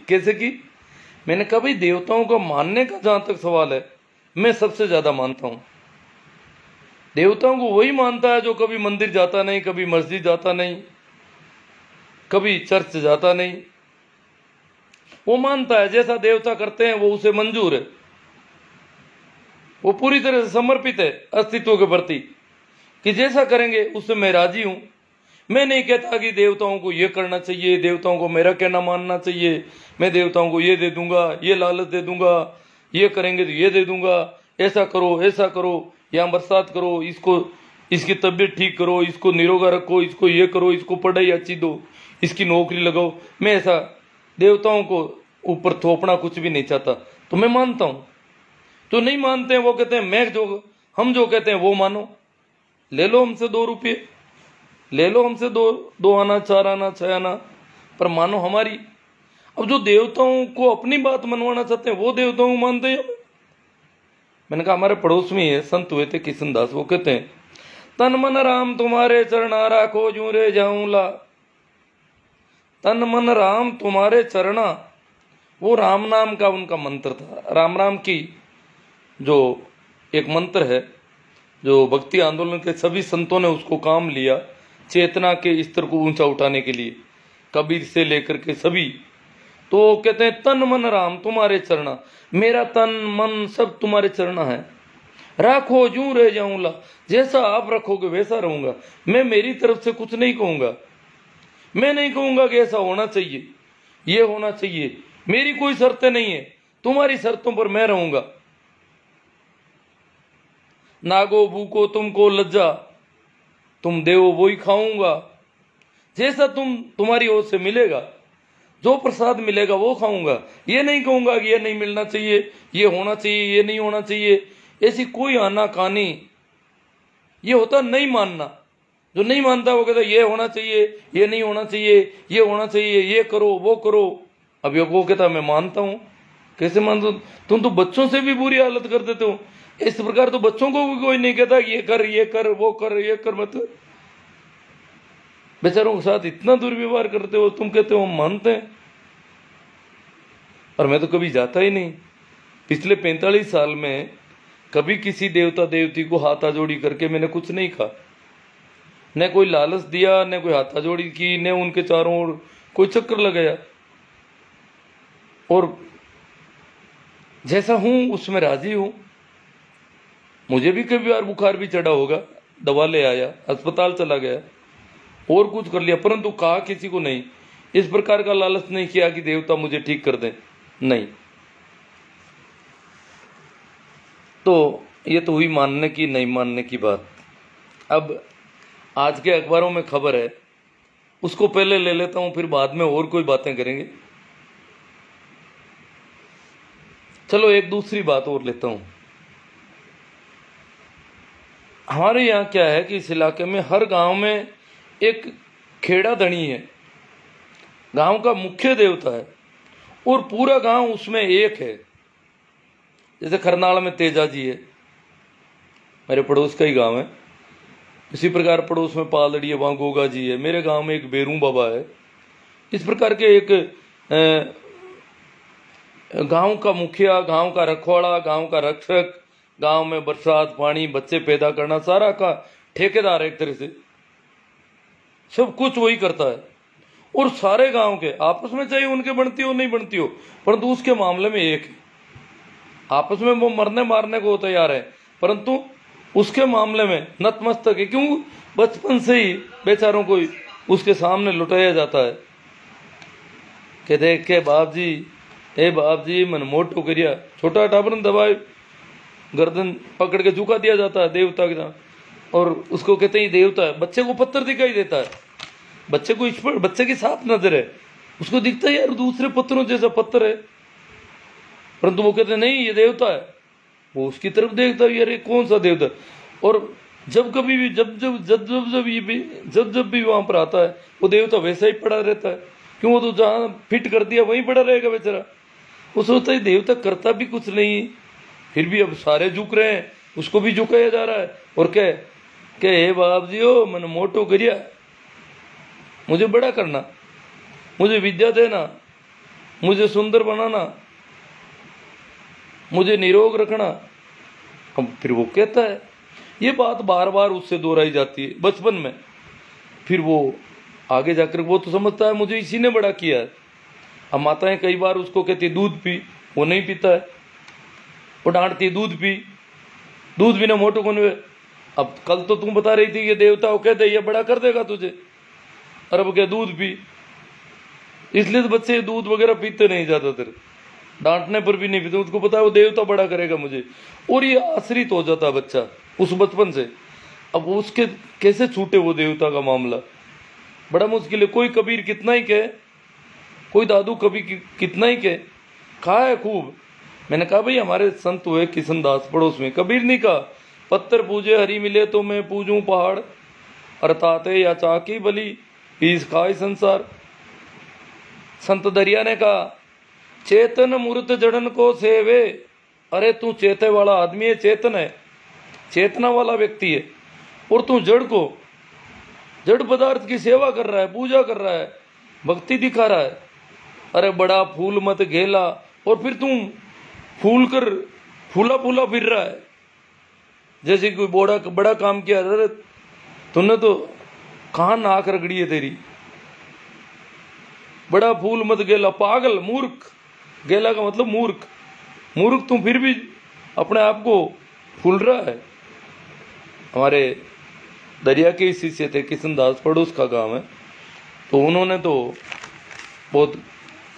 कैसे की? मैंने कहा भाई देवताओं को मानने का जहां तक सवाल है, मैं सबसे ज्यादा मानता हूं। देवताओं को वही मानता है जो कभी मंदिर जाता नहीं, कभी मस्जिद जाता नहीं, कभी चर्च जाता नहीं। वो मानता है जैसा देवता करते हैं वो उसे मंजूर है, वो पूरी तरह से समर्पित है अस्तित्व के प्रति कि जैसा करेंगे उससे मैं राजी हूं। मैं नहीं कहता कि देवताओं को ये करना चाहिए, देवताओं को मेरा कहना मानना चाहिए, मैं देवताओं को ये दे दूंगा, ये लालच दे दूंगा, ये करेंगे तो ये दे दूंगा, ऐसा करो, यहाँ बरसात करो, इसको इसकी तबीयत ठीक करो, इसको निरोगा रखो, इसको ये करो, इसको पढ़ाई अच्छी दो, इसकी नौकरी लगाओ। मैं ऐसा देवताओं को ऊपर थोपना कुछ भी नहीं चाहता। तो मैं मानता हूं, तो नहीं मानते हैं वो कहते हैं हम जो कहते हैं वो मानो। ले लो हमसे 2 रुपये, ले लो हमसे दो आना, 4 आना, 6 आना, पर मानो हमारी। अब जो देवताओं को अपनी बात मनवाना चाहते हैं वो देवताओं को मानते हैं। मैंने कहा हमारे पड़ोस में ये संत हुए थे किशनदास, वो कहते हैं तन मन राम तुम्हारे चरणा राखो जू रे जाऊंला। तन मन राम तुम्हारे चरणा, वो राम नाम का उनका मंत्र था। राम की जो एक मंत्र है, जो भक्ति आंदोलन के सभी संतों ने उसको काम लिया चेतना के स्तर को ऊंचा उठाने के लिए, कबीर से लेकर के सभी। तो कहते हैं तन मन राम तुम्हारे चरणा, मेरा तन मन सब तुम्हारे चरणा है। राखो जू रह जाऊंला, जैसा आप रखोगे वैसा रहूंगा। मैं मेरी तरफ से कुछ नहीं कहूंगा, मैं नहीं कहूंगा कि ऐसा होना चाहिए, ये होना चाहिए। मेरी कोई शर्तें नहीं है, तुम्हारी शर्तों पर मैं रहूंगा। नागो भूको तुमको लज्जा, तुम देवो वो ही खाऊंगा। जैसा तुम्हारी ओर से मिलेगा, जो प्रसाद मिलेगा वो खाऊंगा। ये नहीं कहूंगा कि ये नहीं मिलना चाहिए, ये होना चाहिए, ये नहीं होना चाहिए, ऐसी कोई आना कहानी। ये होता नहीं मानना। जो नहीं मानता वो कहता ये होना चाहिए, ये नहीं होना चाहिए, ये होना चाहिए, ये करो वो करो। अब ये वो कहता मैं मानता हूं। कैसे मानते हो? तुम तो बच्चों से भी बुरी हालत कर देते हो। इस प्रकार तो बच्चों को भी कोई नहीं कहता कि ये कर वो कर, ये कर मत। बेचारों के साथ इतना दुर्व्यवहार करते हो, तुम कहते हो हम मानते हैं। और मैं तो कभी जाता ही नहीं। पिछले 45 साल में कभी किसी देवता देवती को हाथा जोड़ी करके मैंने कुछ नहीं कहा, न कोई लालच दिया, न कोई हाथा जोड़ी की, न उनके चारों ओर कोई चक्कर लगाया। और जैसा हूं उसमें राजी हूं। मुझे भी कभी बार बुखार भी चढ़ा होगा, दवा ले आया, अस्पताल चला गया और कुछ कर लिया, परंतु कहा किसी को नहीं। इस प्रकार का लालच नहीं किया कि देवता मुझे ठीक कर दें, नहीं। तो ये तो हुई मानने की नहीं मानने की बात। अब आज के अखबारों में खबर है, उसको पहले ले लेता हूं, फिर बाद में और कोई बातें करेंगे। चलो एक दूसरी बात और लेता हूं। हमारे यहाँ क्या है कि इस इलाके में हर गांव में एक खेड़ा धनी है, गांव का मुख्य देवता है, और पूरा गांव उसमें एक है। जैसे खरनाल में तेजा जी है, मेरे पड़ोस का ही गांव है। इसी प्रकार पड़ोस में पालड़ी है, वहां गोगा जी है। मेरे गांव में एक बेरू बाबा है। इस प्रकार के एक गांव का मुखिया, गांव का रखवाड़ा, गांव का रक्षक, गांव में बरसात पानी, बच्चे पैदा करना, सारा का ठेकेदार है एक तरह से। सब कुछ वही करता है। और सारे गांव के आपस में चाहे उनके बनती हो नहीं बनती हो, परंतु उसके मामले में एक है। आपस में वो मरने मारने को तैयार है, परंतु उसके मामले में नतमस्तक है। क्यों? बचपन से ही बेचारों को उसके सामने लुटाया जाता है कि देख के बाप जी, ए बाप जी मन मोटो करिया। छोटा टाबरन दबाए, गर्दन पकड़ के झुका दिया जाता है देवता के साथ, और उसको कहते हैं देवता है। बच्चे को पत्थर दिखाई देता है, बच्चे को इस पर बच्चे की साफ नजर है, उसको दिखता है यार दूसरे पत्थरों जैसा पत्थर है, परंतु वो कहते नहीं ये देवता है। वो उसकी तरफ देखता है, यार ये कौन सा देवता। और जब कभी भी जब भी वहां पर आता है, वो देवता वैसा ही पड़ा रहता है। क्यों? वो तो जहां फिट कर दिया वहीं पड़ा रहेगा बेचारा। वो सोचता है देवता करता भी कुछ नहीं, फिर भी अब सारे झुक रहे हैं, उसको भी झुकाया जा रहा है। और क्या हे बाप जी हो मन मोटो करिया, मुझे बड़ा करना, मुझे विद्या देना, मुझे सुंदर बनाना, मुझे निरोग रखना। अब फिर वो कहता है, ये बात बार बार उससे दोहराई जाती है बचपन में। फिर वो आगे जाकर वो तो समझता है मुझे इसी ने बड़ा किया है। अब माताएं कई बार उसको कहती है दूध पी, वो नहीं पीता है। वो डांटती है दूध पी, दूध बिना मोटो कौन हुए। अब कल तो तुम बता रही थी कि देवता वो कहते ये बड़ा कर देगा तुझे, और अब क्या दूध पी। इसलिए तो बच्चे दूध वगैरह पीते नहीं ज्यादातर, डांटने पर भी नहीं पीते। उसको पता है वो देवता बड़ा करेगा मुझे, और ये आश्रित हो जाता है बच्चा उस बचपन से। अब उसके कैसे छूटे वो देवता का मामला, बड़ा मुश्किल है। कोई कबीर कितना ही कहे, कोई दादू कभी कितना ही कहे, कहा है खूब। मैंने कहा भाई हमारे संत हुए किशनदास पड़ोस में, कबीर नहीं कहा पत्थर पूजे हरी मिले तो मैं पूजूं पहाड़, अर्थाते या चाकी बली पीस खाए संसार। संत दरिया ने कहा चेतन मूर्त जड़न को सेवे। अरे तू चेते वाला आदमी है, चेतन है, चेतना वाला व्यक्ति है, और तू जड़ को, जड़ पदार्थ की सेवा कर रहा है, पूजा कर रहा है, भक्ति दिखा रहा है। अरे बड़ा फूल मत घेला, और फिर तू फूल कर फूला फूला फिर रहा है जैसे कोई बड़ा काम किया। अरे तूने तो कहाँ नाक रगड़ी है तेरी, बड़ा फूल मत गेला, पागल मूर्ख। गेला का मतलब मूर्ख, मूर्ख तू फिर भी अपने आप को फूल रहा है। हमारे दरिया के शिष्य थे किशनदास, पड़ोस का गांव है, तो उन्होंने तो बहुत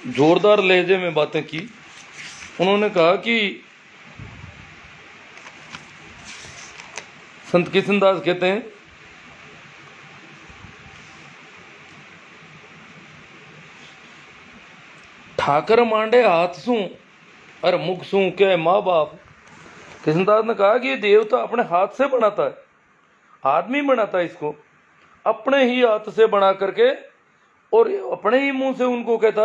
जोरदार लहजे में बातें की। उन्होंने कहा कि संत किशनदास कहते हैं ठाकर मांडे हाथ सू और मुख सू के माँ बाप। किशनदास ने कहा कि ये देवता अपने हाथ से बनाता है, आदमी बनाता है इसको अपने ही हाथ से बना करके, और अपने ही मुंह से उनको कहता